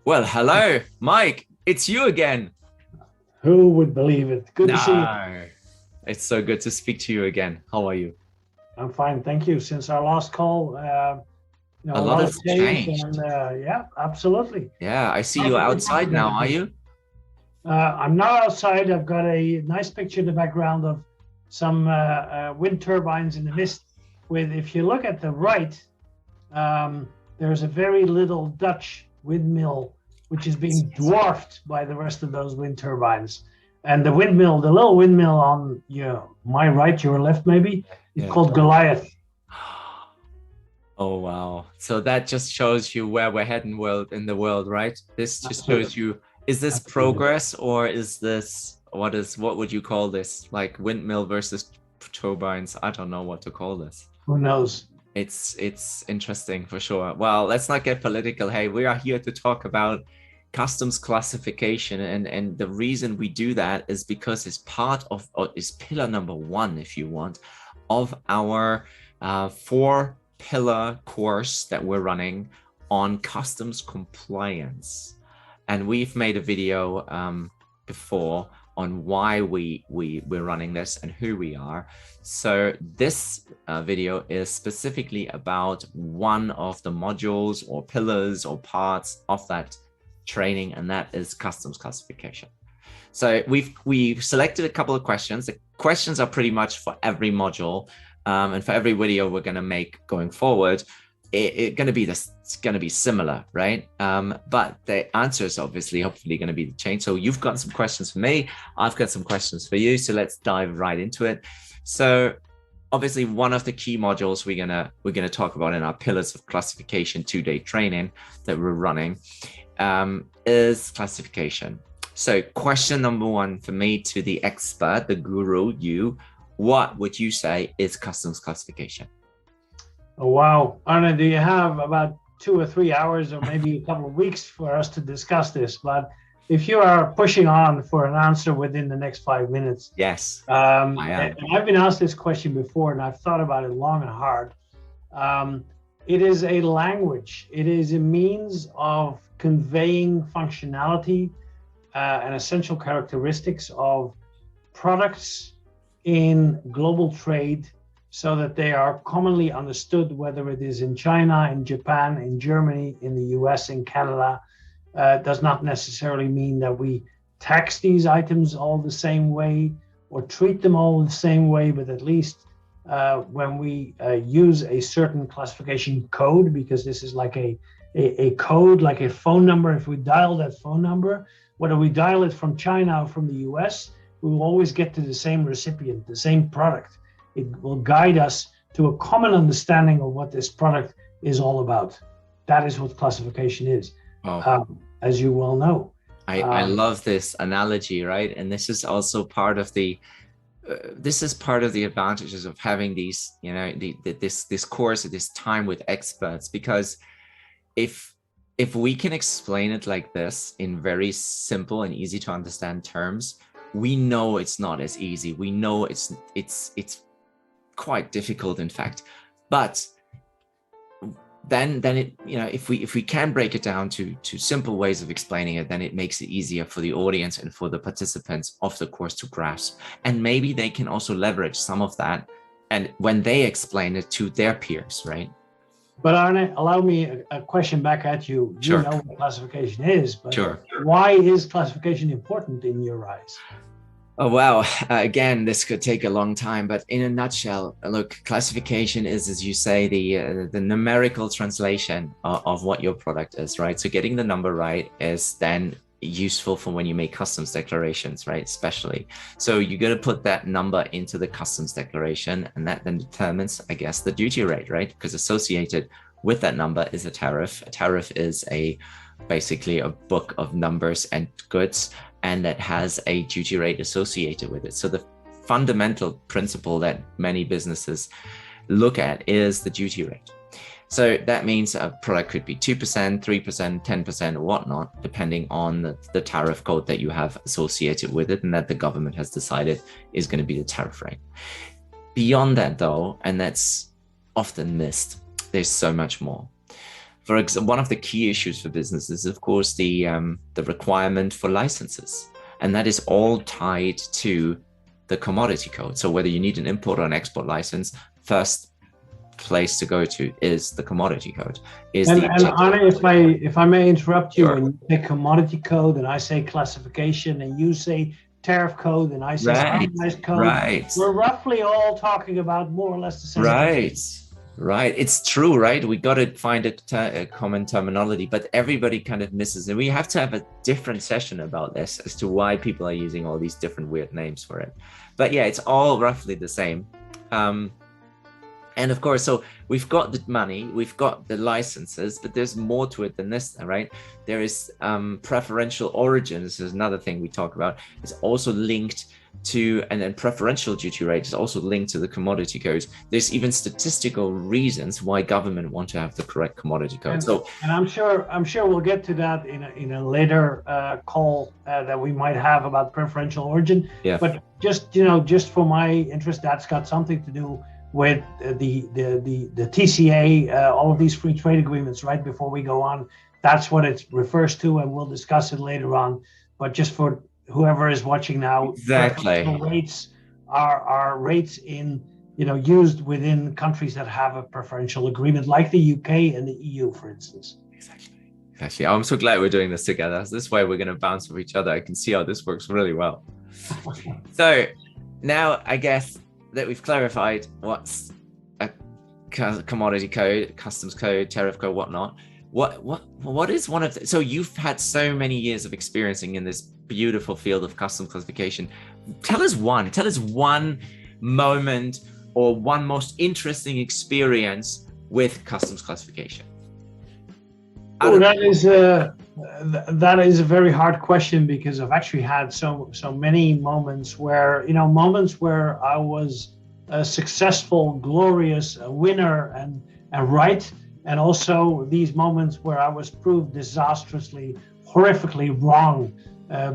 Well, hello, Mike. It's you again. Who would believe it? Good to see you. No, it's so good to speak to you again. How are you? I'm fine, thank you. Since our last call, A a lot lot has has changed, changed. and yeah, absolutely. Yeah, I see How's you everything outside now, are today? you? I'm now outside. I've got a nice picture in the background of some wind turbines in the mist. With, if you look at the right, there's a very little Dutch windmill which is being dwarfed by the rest of those wind turbines. And the windmill, the little windmill on my right, your left maybe, is Yeah. called Goliath. Oh, wow. So that just shows you where we're heading world in the world, right? This just shows Absolutely. you, is this Absolutely. progress or is this, what would you call this? Like windmill versus turbines? I don't know what to call this. Who knows? It's interesting for sure. Well, let's not get political. Hey, we are here to talk about customs classification, and the reason we do that is because it's part of, or is pillar number one, if you want, of our four pillar course that we're running on customs compliance. And we've made a video before on why we're running this and who we are. So this video is specifically about one of the modules or pillars or parts of that training, and that is customs classification. So we've selected a couple of questions. The questions are pretty much for every module, and for every video we're going to make going forward. It's going to be this. It's going to be similar, right? But the answers obviously, hopefully, going to be the change. So you've got some questions for me. I've got some questions for you. So let's dive right into it. So obviously, one of the key modules we're gonna talk about in our pillars of classification 2-day training that we're running is classification. So question number one for me to the expert, the guru, you, what would you say is customs classification? Oh, wow. Arne, do you have about 2 or 3 hours or maybe a couple of weeks for us to discuss this? But if you are pushing on for an answer within the next 5 minutes, Yes, I am. and I've been asked this question before and I've thought about it long and hard. It is a language, it is a means of conveying functionality and essential characteristics of products in global trade so that they are commonly understood, whether it is in China, in Japan, in Germany, in the US, in Canada. Does not necessarily mean that we tax these items all the same way or treat them all the same way, but at least when we use a certain classification code, because this is like a code, like a phone number. If we dial that phone number, whether we dial it from China or from the US, we will always get to the same recipient, the same product. It will guide us to a common understanding of what this product is all about. That is what classification is, Oh, as you well know. I love this analogy, right? And this is also part of the advantages of having these, this course, this time with experts, because if we can explain it like this in very simple and easy to understand terms, we know it's not as easy. We know it's quite difficult, in fact. But then it, if we can break it down to simple ways of explaining it, then it makes it easier for the audience and for the participants of the course to grasp. And maybe they can also leverage some of that, and when they explain it to their peers, right? But Arne, allow me a question back at you. You Sure. know what classification is, but Sure. why is classification important in your eyes? Oh, wow. Again, this could take a long time, but in a nutshell, look, classification is, as you say, the numerical translation of what your product is, right? So getting the number right is then useful for when you make customs declarations, right? Especially. So you're going to put that number into the customs declaration, and that then determines, I guess, the duty rate, right? Because associated with that number is a tariff. A tariff is basically a book of numbers and goods, and that has a duty rate associated with it. So the fundamental principle that many businesses look at is the duty rate. So that means a product could be 2%, 3%, 10%, or whatnot, depending on the tariff code that you have associated with it and that the government has decided is going to be the tariff rate. Beyond that, though, and that's often missed, there's so much more. For example, one of the key issues for business is, of course, the requirement for licenses, and that is all tied to the commodity code. So whether you need an import or an export license, first place to go to is the commodity code. And Arne, if I may interrupt you, Sure. when you say commodity code and I say classification and you say tariff code and I say harmonized code, we're roughly all talking about more or less the same thing. Right. It's true, right? We got to find a common terminology, but everybody kind of misses it. We have to have a different session about this as to why people are using all these different weird names for it. But yeah, it's all roughly the same. And of course, so we've got the money, we've got the licenses, but there's more to it than this, right? There is preferential origin. This is another thing we talk about. It's also linked to, and then preferential duty rate is also linked to the commodity codes. There's even statistical reasons why government want to have the correct commodity code. And I'm sure we'll get to that in a later call that we might have about preferential origin. Yeah. But just for my interest, that's got something to do with the TCA, all of these free trade agreements, right? Before we go on, that's what it refers to, and we'll discuss it later on. But just for whoever is watching now, exactly, rates are rates in used within countries that have a preferential agreement, like the UK and the EU, for instance. Exactly. I'm so glad we're doing this together. This way we're going to bounce off each other. I can see how this works really well. So now I guess that we've clarified what's a commodity code, customs code, tariff code, whatnot. What is one of the, so you've had so many years of experiencing in this beautiful field of customs classification. Tell us one moment or one most interesting experience with customs classification. Oh, that is a very hard question, because I've actually had so many moments where I was a successful, glorious winner and right, and also these moments where I was proved disastrously, horrifically wrong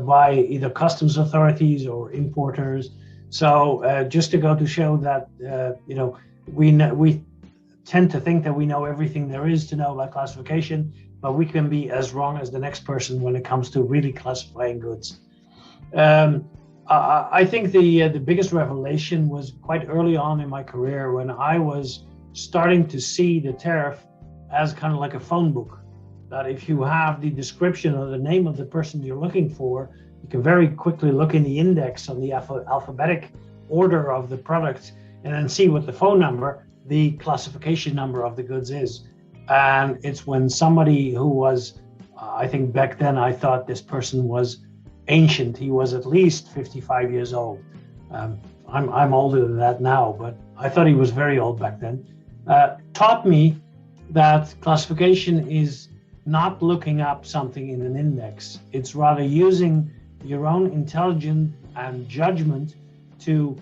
by either customs authorities or importers. So just to go to show that we tend to think that we know everything there is to know about classification, but we can be as wrong as the next person when it comes to really classifying goods. I think the biggest revelation was quite early on in my career, when I was starting to see the tariff as kind of like a phone book, that if you have the description or the name of the person you're looking for, you can very quickly look in the index on the alphabetic order of the product and then see what the phone number, the classification number of the goods is. And it's when somebody who was, I think back then I thought this person was ancient. He was at least 55 years old. I'm older than that now, but I thought he was very old back then. Taught me that classification is not looking up something in an index. It's rather using your own intelligence and judgment to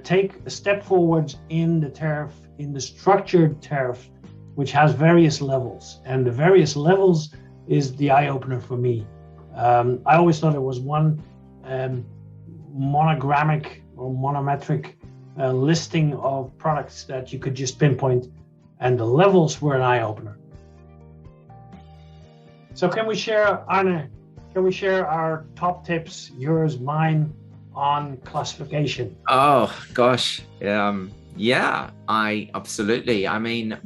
take a step forwards in the tariff, in the structured tariff, which has various levels. And the various levels is the eye-opener for me. I always thought it was one monogrammic or monometric listing of products that you could just pinpoint, and the levels were an eye-opener. So can we share, Arne, our top tips, yours, mine, on classification? Oh gosh, yeah, I absolutely. I mean,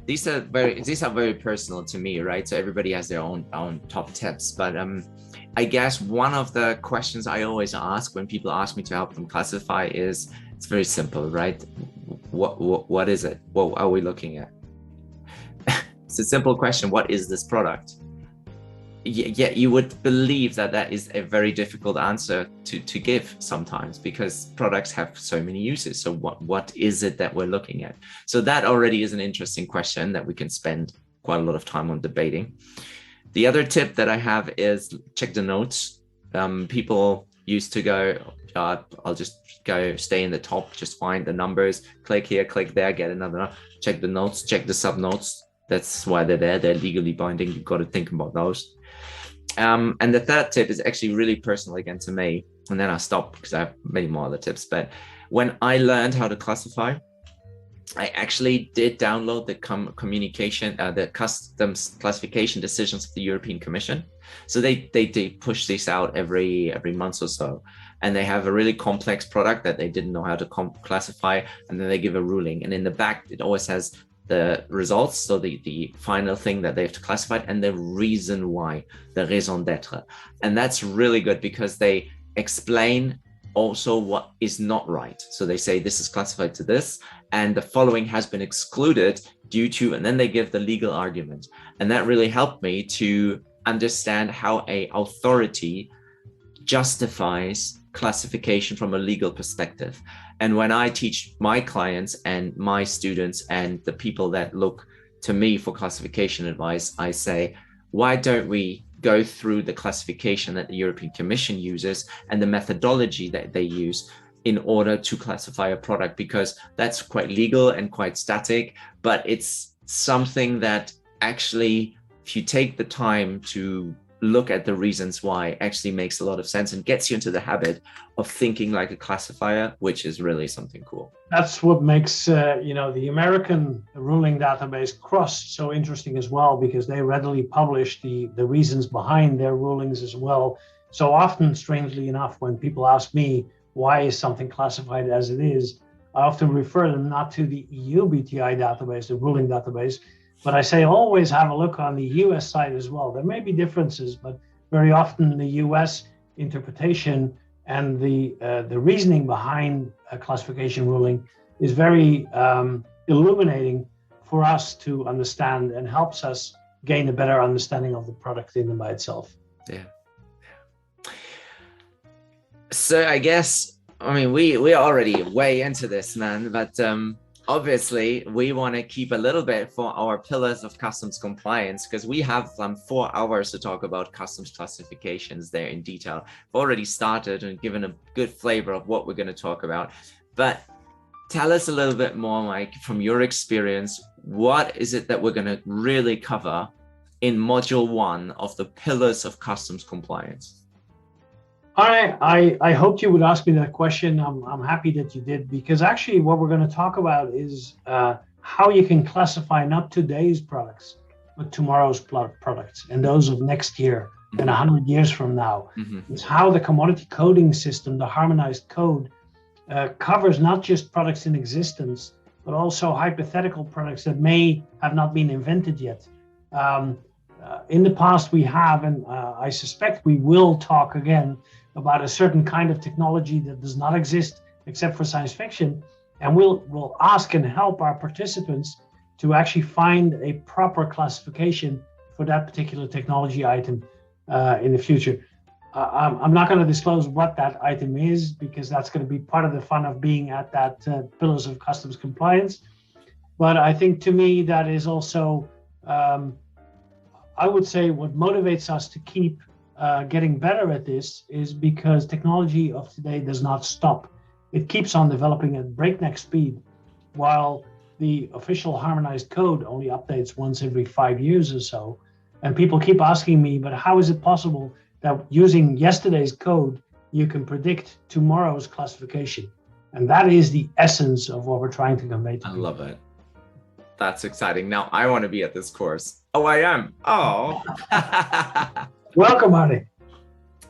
these are very personal to me, right? So everybody has their own top tips, but I guess one of the questions I always ask when people ask me to help them classify is, it's very simple, right? What is it? What are we looking at? It's a simple question. What is this product? Yeah, you would believe that is a very difficult answer to give sometimes, because products have so many uses. So what is it that we're looking at? So that already is an interesting question that we can spend quite a lot of time on debating. The other tip that I have is check the notes. People used to go, I'll just go stay in the top, just find the numbers, click here, click there, get another, check the notes, check the sub notes. That's why they're there. They're legally binding. You've got to think about those. And the third tip is actually really personal again to me, and then I'll stop because I have many more other tips. But when I learned how to classify, I actually did download the the customs classification decisions of the European Commission. So they push these out every month or so, and they have a really complex product that they didn't know how to classify, and then they give a ruling. And in the back, it always has the results, so the final thing that they have to classify, and the reason why, the raison d'être. And that's really good because they explain also what is not right. So they say this is classified to this, and the following has been excluded due to, and then they give the legal argument. And that really helped me to understand how a authority justifies classification from a legal perspective. And when I teach my clients and my students and the people that look to me for classification advice, I say, why don't we go through the classification that the European Commission uses and the methodology that they use in order to classify a product? Because that's quite legal and quite static, but it's something that actually, if you take the time to look at the reasons why, actually makes a lot of sense and gets you into the habit of thinking like a classifier, which is really something cool. That's what makes the American ruling database CROSS so interesting as well, because they readily publish the reasons behind their rulings as well. So often, strangely enough, when people ask me why is something classified as it is, I often refer them not to the EU BTI database, the ruling database, but I say always have a look on the US side as well. There may be differences, but very often the US interpretation and the reasoning behind a classification ruling is very illuminating for us to understand and helps us gain a better understanding of the product in and by itself. Yeah. So I guess, I mean, we're already way into this, man, but obviously, we want to keep a little bit for our pillars of customs compliance, because we have 4 hours to talk about customs classifications there in detail. We've already started and given a good flavor of what we're going to talk about. But tell us a little bit more, Mike, from your experience, what is it that we're going to really cover in module 1 of the pillars of customs compliance? I hoped you would ask me that question. I'm happy that you did, because actually what we're going to talk about is how you can classify not today's products, but tomorrow's products and those of next year and 100 years from now. It's how the commodity coding system, the harmonized code, covers not just products in existence, but also hypothetical products that may have not been invented yet. In the past we have, and I suspect we will talk again about a certain kind of technology that does not exist except for science fiction, and we'll ask and help our participants to actually find a proper classification for that particular technology item in the future. I'm not going to disclose what that item is, because that's going to be part of the fun of being at that Pillars of Customs Compliance. But I think, to me, that is also, I would say, what motivates us to keep getting better at this is because technology of today does not stop. It keeps on developing at breakneck speed, while the official harmonized code only updates once every 5 years or so. And people keep asking me, but how is it possible that using yesterday's code, you can predict tomorrow's classification? And that is the essence of what we're trying to convey to people. I love it. That's exciting. Now I want to be at this course. Oh, I am. Oh. Welcome, Arne.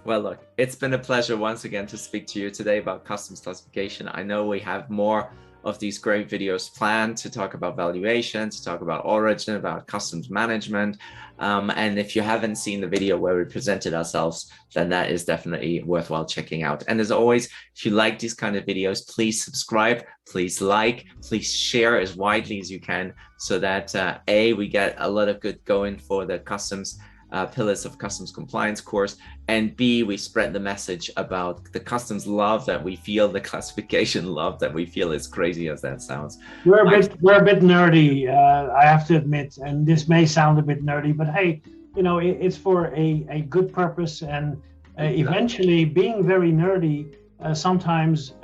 Well, look, it's been a pleasure once again to speak to you today about customs classification. I know we have more of these great videos planned to talk about valuation, to talk about origin, about customs management. And if you haven't seen the video where we presented ourselves, then that is definitely worthwhile checking out. And as always, if you like these kind of videos, please subscribe, please like, please share as widely as you can, so that we get a lot of good going for the customs Pillars of Customs Compliance course, and B, we spread the message about the customs love that we feel, the classification love that we feel, as crazy as that sounds. We're a bit nerdy, I have to admit, and this may sound a bit nerdy, but hey, it's for a good purpose, and eventually being very nerdy sometimes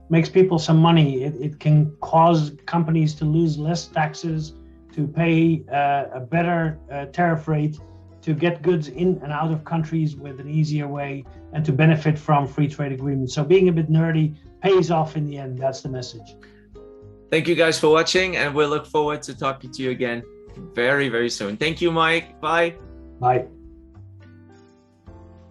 makes people some money. It can cause companies to lose less taxes, to pay a better tariff rate, to get goods in and out of countries with an easier way, and to benefit from free trade agreements. So being a bit nerdy pays off in the end. That's the message. Thank you guys for watching, and we'll look forward to talking to you again very, very soon. Thank you, Mike. Bye. Bye.